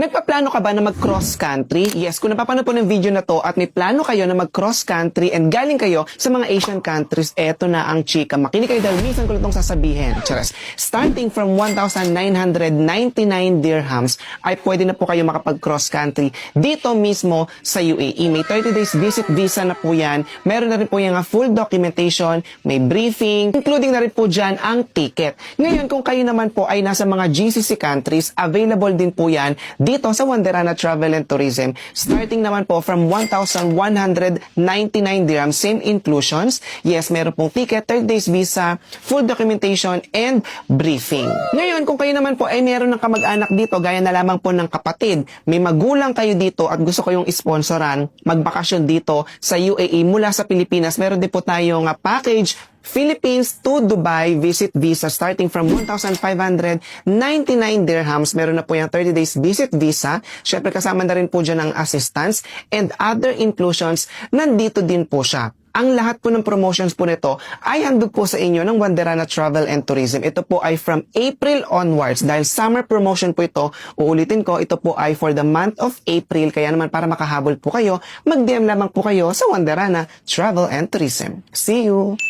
Nagpaplano ka ba na mag-cross country? Yes, kung napapanood po ng video na to at may plano kayo na mag-cross country and galing kayo sa mga Asian countries, eto na ang chika. Makinig kayo dahil minsan ko itong sasabihin. Charas. Starting from 1,999 dirhams ay pwede na po kayo makapag-cross country dito mismo sa UAE. May 30 days visit visa na po yan. Meron na rin po yung full documentation, may briefing, including na rin po dyan ang ticket. Ngayon, kung kayo naman po ay nasa mga GCC countries, available din po yan dito sa Wanderana Travel and Tourism. Starting naman po from 1,199 dirhams, same inclusions. Yes, meron pong ticket, 30 days visa, full documentation, and briefing. Ngayon, kung kayo naman po ay meron ng kamag-anak dito, gaya na lamang po ng kapatid, may magulang kayo dito at gusto kayong isponsoran, magbakasyon dito sa UAE mula sa Pilipinas, meron din po tayong package Philippines to Dubai visit visa starting from 1,599 dirhams. Meron na po yung 30 days visit visa. Syempre kasama na rin po dyan ang assistance and other inclusions. Nandito din po siya. Ang lahat po ng promotions po nito ay handog po sa inyo ng Wanderana Travel and Tourism. Ito po ay from April onwards. Dahil summer promotion po ito, uulitin ko, ito po ay for the month of April. Kaya naman para makahabol po kayo, mag-DM lamang po kayo sa Wanderana Travel and Tourism. See you!